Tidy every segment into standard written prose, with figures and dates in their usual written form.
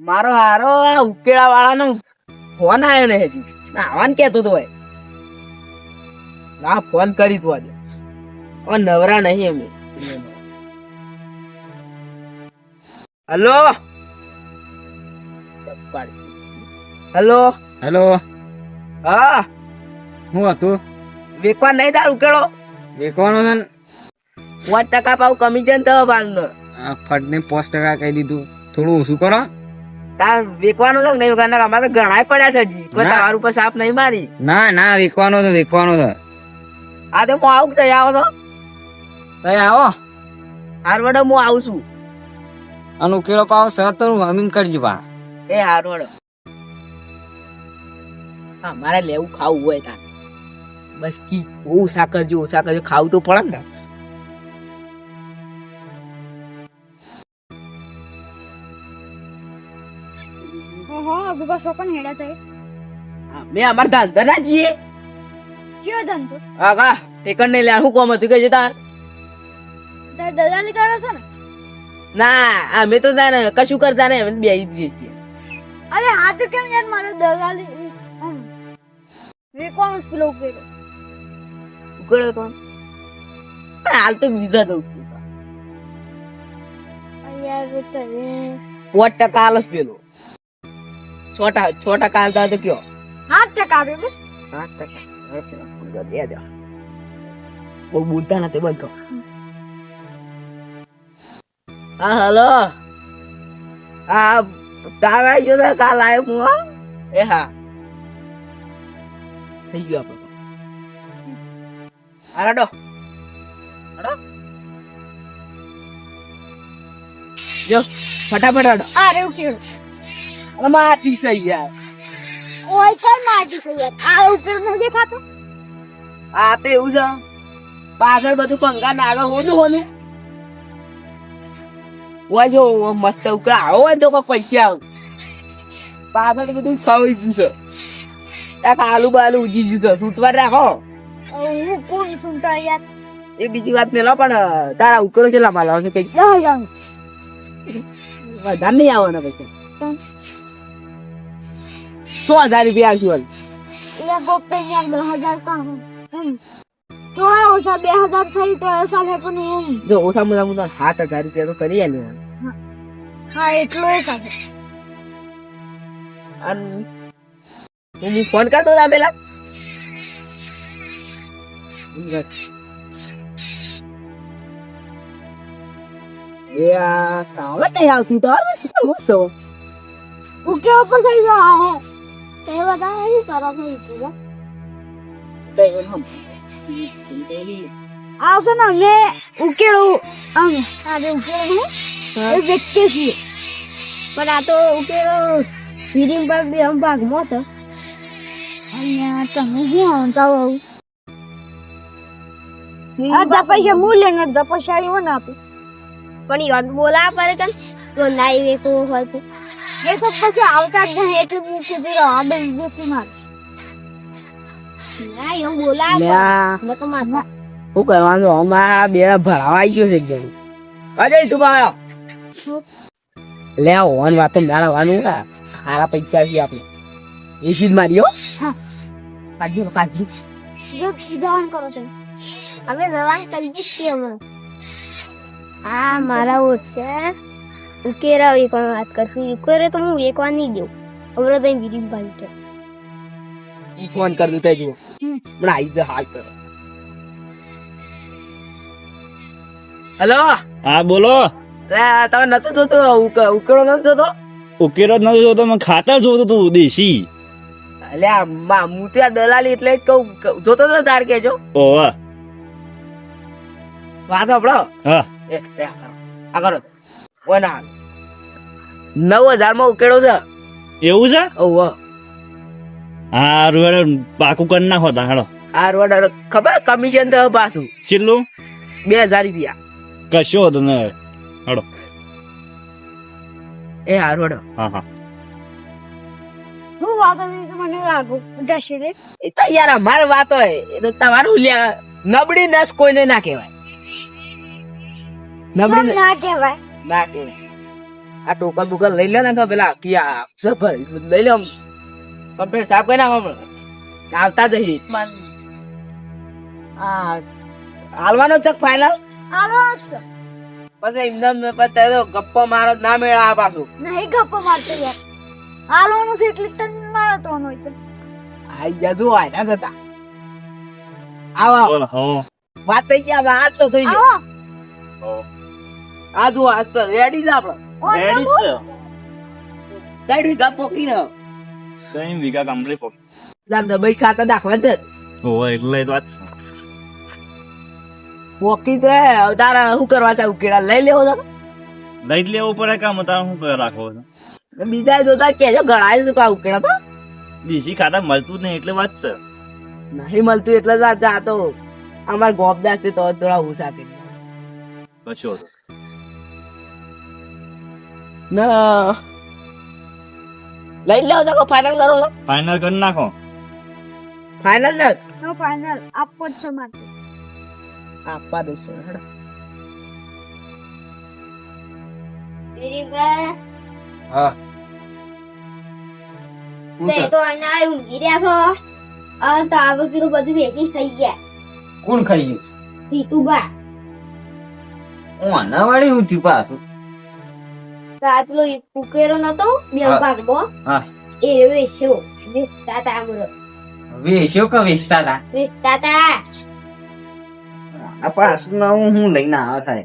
મારો હારો આ ઉકેળા વાળાનો ફોન આવ્યો ને હજી આવવાનું કેતો તો ભાઈ ના ફોન કરી તું આજે હવે નવરા નહીં અમે. હલો હલો હેલો, હા શું હતું? વેકવા નહીં તાર ઉકેળો વેચવાનો છે ને? 5% પાવ કમિશન તો બારનું આ ફટને 5% કહી દીધું, થોડું ઓછું કરો. તાર વેકવાનું છે કે નહીં વેકવાના? અમારે તો ઘણા પડ્યા છે હજી કોઈ ના. તમારું પર સાપ નહીં મારી. ના ના, વેચવાનો છે, વેચવાનો છે. આ તો હું આવું તઈ આવો છો તઈ આવો હાર વડો હું આવું છું. અને ઉકેલો પાવ સર તો હમીન કરજો પા. એ હાર વડો હા મારે લેવું ખાવું હોય તાર બસ કી ઓછા કરજો ખાવું તો પડે ને તાર. હા, મેં અમાર ધંધા ના જઈએ હા કા ટેકન નહીં લે શું કોમ હતું કે તાર દલાલી કરો છો ને? ના અમે તો તાને કશું કરતા નહીં અમે તો બેસી જ જઈએ. અરે આ તો કેમ યાર મારો દલાલી વેકવાનું પેલો ઉકેલો ઉકેળો કોણ પણ હાલ તો બીજા દઉં છું યાર તમે 5% હાલ જ પેલો 6% હાલતા હોય તો કયો 8% આપે બે 8% દે દો બહુ બોલતા નથી બનતો. હા હલો હા તાર આવી ગયો તો કાલ આવ્યો હું હા એ હા થઈ ગયો આપડે હાડો જો ફટાફટ હાડો અરે ઉકેલો અરે માટી સહી યાર ઓય કઈ માટી છે યાર આ ઉકેલ નો દેખાતો આ તો એવું છે પાછળ બધું પંખા ને આગળ હોનું ઓય જો મસ્ત ઉકળા આવો હોય તો કોઈ પૈસા આવે પાછળ બધું સવાઈ ગયું છે એક આલુ બાલુ ઉજી ગયું છે છૂટવા રાખો. હું કોણ સુનતા યાર એ બીજી વાત ને લો પણ તારા ઉકેલો કેટલા માલ આવે કઈ 10,000 વધારે નહીં આવવાના પૈસા 100,000 રૂપિયા આવશે યાર ગોપે યાર 10,000 કામ થોડા ઓછા 2,000 થઈ તો સાલે પણ એમ જો ઓછા મોટા 7,000 રૂપિયા તો કરીએ ને હા એટલો એ સાલે અને હું ફોન કરતો હતા પેલા એ આ કાવત નહીં આવતી તો હું શું ઉકેલ પર થઈ ગયો તે બતા એ સારા થઈ છે આવશે ને અમે ઉકેલું અમે આજે ઉકેલું એ વ્યક્તિ છીએ પણ આ તો ઉકેલો ફીરિંગ પર બે ભાગમાં હતો અહીંયા તમે શું આવતા હોવ અડધા પૈસા મૂલ્ય ને અડધા પૈસા એવો ના આપે પણ યાદ બોલા પડે તને તો નાઈ વેકો હોય તો એ તો પછી આવતા જ નહીં એટલું મૂકી દીધો આ બે દિવસ માં ના એમ બોલા મેં તો માથા શું કરવાનું અમારા બે ભરાવા આવી ગયો છે એકદમ અજય તું આવ્યો લે ઓન વાતો મેળવવાનું સારા પૈસા છે આપણે એસી જ માર્યો હા કાઢજો જો દવાન કરો તમે અમે દવાન કરી જ છીએ અમે આ મારા ઓછે ઉકેરા એક વાત કરશું ઉકેરે તો હું એક વાર નહીં દઉં હમણાં તો વિડીમ ભાઈ કે ઈ ફોન કરી દેતા જુઓ પણ આવી જ હાલ કરો હેલો હા બોલો. તમે નતો જોતો ઉકેળો નતો જોતો ઉકેલો જ નતો જોતો, મને ખાતર જોતું તું દેશી. અલ્યા મુતિયા દલાલી એટલે જ કહું જોતો તો તાર કેજો ઓવા વાત આપડો હા આ કરો ઓય ના 9,000 માં ઉકેળો છે એવું છે. ઓહો હા રૂડ પાકું કરી નાખો તા હેડો. આ રોડ ખબર કમિશન તો પાછું છેલ્લું 2,000 રૂપિયા કશો હતો ને હેડો. એ હા રોડ હા હા હું વાત મને લાગુ ઉડાશે રે એ તો યાર અમારે વાત હોય એ તો તમારું લ્યા નબળી દસ કોઈને ના કહેવાય નબળી ના કહેવાય ના કહેવાય આ ટોકર બોકર લઈ લે ને તો પેલા કિયા સફર લઈ લે કમ્પ્લીટ સાફ કરી નાખો હમણાં. આવતા જઈ હાલવાનો છે ફાઈનલ. આલો છે પછી એમને પછી તો ગપ્પો મારો જ ના મેળા પાછું. નહીં ગપ્પો મારતો યાર આલોનું છે એટલે તન મારો તો નો એટલે આઈ જજો આય ના જતા. આવો બોલ હો વાત થઈ ગયા હવે આજ તો થઈ ગયો. આવો આ જો આજ તો રેડી જ આપણે. રેડી છે ગાડી ગપ્પો કી રહ્યો. 3 વીઘા કમ્પ્લીટ પક જાન દબાઈ ખાતા દાખવા છે ઓય એટલે જ વાત છે. પોકી જ રહે. હવે તારે શું કરવા છે ઉકેડા લઈ લેવો છે. લઈ જ લેવું પડે કામ તાર શું કરે રાખવો છે. બીજા જોતા કેજો ગળાય છે કા ઉકેડા તો દેશી ખાતા મળતું જ નહીં એટલે વાત છે. નહીં મળતું એટલે જ આ તો અમાર ગોપદાસ તો થોડા ઓછા આપી કશો તો ના લઈ લેવો છો ફાઇનલ કરો છો. ફાઇનલ કરી નાખો. ફાઇનલ ને નો ફાઇનલ આપો જ છે મારે આપવા દેશો હેડો. હા તો અના ઊંઘી રહ્યા છો આ તો આગળ પેલું બધું ભેગી થઈ ગયા કોણ ખાઈ ગયું હીતુબા હું અનાવાળી હું થયું પાછું તો આ પેલો ઉકેરો નતો બે હા. ભાગનો હા એ વેચ્યો વેચતા તા આમરો વેચ્યો કે વેચતા હતા વેચતા તા આ પાછું નવું હું લઈને આવ્યો થાય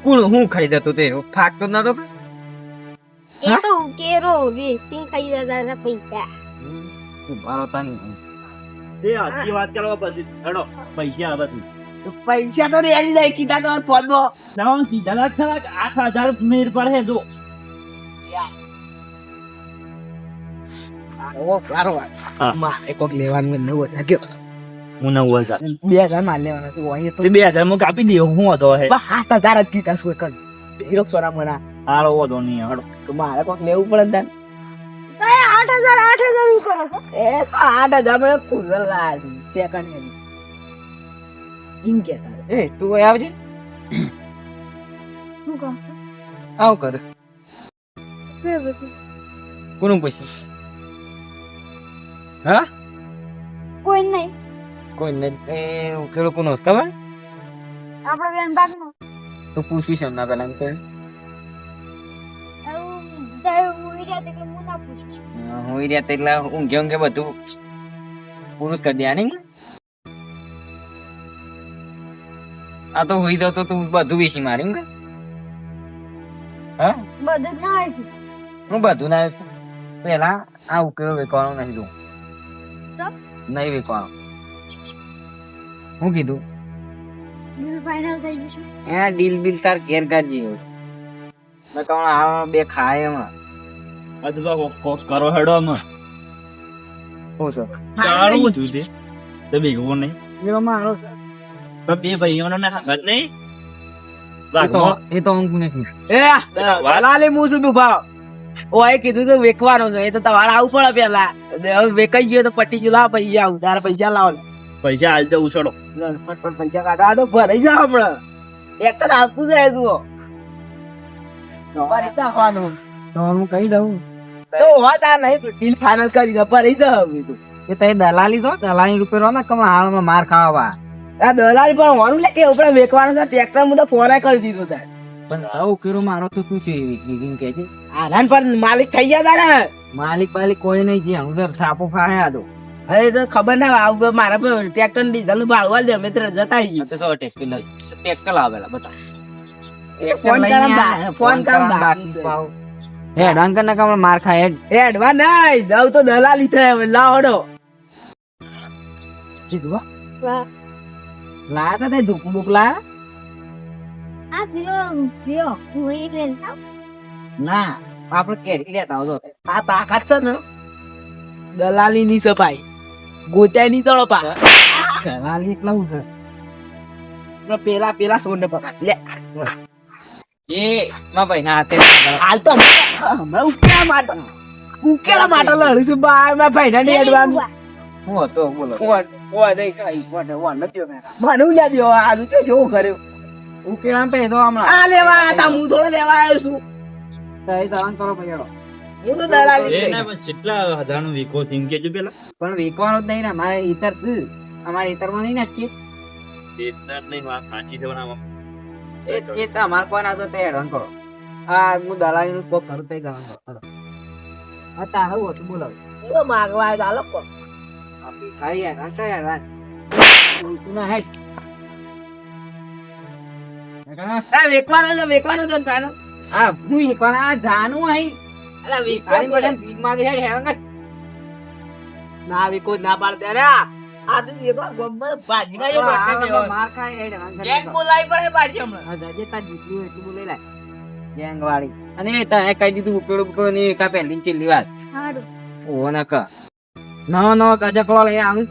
કોણ હું ખાઈ જતો તે ફાકતો નતો કે? એ તો ઉકેરો વેચતી ખાઈ જતા હતા પૈસા ઉભા રહેતા નહીં. તે આખી વાત કરવા પછી હેડો પૈસા આવે તું પૈસા તો રેડી લઈ કીધા તો ફોન ના સીધા લાખ 8,000 મેર પર હે જો હા. મારે કોક લેવાનું નવો જાગ્યો હું 9,000 2000 માં લેવાના તું અહીં તો તે 2,000 માં કાપી દે હું હતો હે 7000 જ કીધા શું કર હીરો સોના મના હારો હતો નહીં હેડો તો મારે કોક લેવું પડે ને 8,000 નું કરો છો એ તો 8000 માં ફૂલ લાવી સેકન્ડ હેન્ડ ઇન કે એ તું અહીં આવજે શું કહો આવ કર બરાબર. કોનું પૈસા હા કોઈ નહીં કોઈ નહીં એ ઉકેલો કોનો હશે ખબર આપણો બેન ભાગનો તો પૂછીશ એમના પેલા એમ તો હું ઈ રહ્યા એટલે ઊંઘે ઊંઘે બધું પુરુષ કરી દે નહીં આ તો હોઈ જાવ તો તું બધું વેચી મારી કે હા બધું ના આવ્યું હું બધું ના પેલા આ ઉકેલો વેચવાનો નહીં દઉં સબ નહીં વેચવાનો હું કીધું ફાઇનલ થઈ ગયું છે એ ડીલ બિલ તાર ઘેર કરજે મેં કહું આ બે ખાય એમાં અદબા કોક કરો હેડો અમે હું સર તારું છું તે તે ભેગો નહીં મેરો મારો તો બે ભાઈઓનો ના હંગત નહીં એ તો ઊંઘ નથી એ લાલે મું શું ભાવ ઓય કીધું તો વેકવાનો છે એ તો તમારે આવું પડે પેલા હવે વેકાઈ ગયો તો પટી ગયો લાવ પૈસા આવું તારે પૈસા લાવો પૈસા હાલ તો ઉછળો ફટફટ પૈસા કાઢો આ તો ભરાઈ જાવ હમણાં એક તો આપતું જાય તું તમારે રીતે આવવાનું તો હું કહી દઉં તો વાત આ નહીં ડીલ ફાઇનલ કરી દે ભરાઈ જાવ કીધું એ તો દલાલી છો દલાલી રૂપિયા ના કમા હાલમાં માર ખાવા આ દલાલી પણ હોવાનું લે કે ઉપર વેકવાનું છે ટ્રેક્ટર મું તો ફોન કરી દીધો તારે પણ સૌ કેરો મારો તો તું છે એવી કે છે આરાન પર માલિક થઈ ગયા તારે માલિક બાલિક કોઈ નહીં જે હું થાપો ખાય આ તો અરે તો ખબર ના આવું મારા પર ટ્રેક્ટર ડીઝલ નું ભાડું આલી દે અમે તો જતા ગયું તો સો ટેક્સ લાવેલા બતા ફોન કરવા ફોન કરવા બાકી છે. હે ડંકર ના કામ માર ખાય એ અડવા નહીં જાવ તો દલાલી થાય હવે લાવડો ચીધવા વાહ. લાયા તા તે ધૂપ બુક લાયા આ પેલો પીઓ હું એક લેતા ના આપડે કેરી લેતા આવતો આ તાકાત છે ને દલાલી ની સફાઈ ગોત્યા ની તળપા દલાલી એકલા હું છે પેલા પેલા સોને પકડ લે એ માં ભાઈ ના હાથે હાલ તો હમણાં ઉકેલા માટે લડું છું બાર માં ભાઈ ના એડવાન્સ હું હતો બોલો કોણ ઓય દઈ કાઈ કોને ઓ નથી મે મને ઉલ્યા દ્યો આજુ છે શું કર્યું ઉકેલા પે તો હમણાં આ લેવા આયા તા હું થોડો લેવા આવ્યો છું તઈ દવાન કરો ભઈડો હું તો દલાલી એ ના પણ કેટલા હજારનો વીકો થઈને કેજો પેલા પણ વેકવાનું જ નહીં ને મારે ઈતર અમારે ઈતરમાં નહીં નાખીએ એટલા જ નહીં વાત સાચી છે બનાવવા એ તમારે કોણ આ તો તે હેરાન કરો આ હું દલાલી નું કોક કરું તઈ દવાન કરો આ તારું હતું બોલાવ હું તો માગવા આવ્યો ચાલો કો આપી ખાઈ યાર કઈ યાર તું ના હેડ આ વેકવાનો છે ને પેલો આ હું કોણ આ જાનું આઈ અલા ખાલી વેકવાનો બટન ભીખ માં દે હેરાન કર ના વેકો ના પાડ દે રે આ તો વેકો ગમ્મર ભાજી ના જો વાટને માર ખાય હેરાન કર ગેંગ બોલાવી પડે ભાજી હમણાં હા જાજે તાર જેટલું એટલું બોલે લાય ગેંગ વાળી અને તને કહી દીધું ઉકેડો ને કા પહેલી ચીલી વાત સારું ઓ ના કા નવો નવો કજકડો લઈ આવી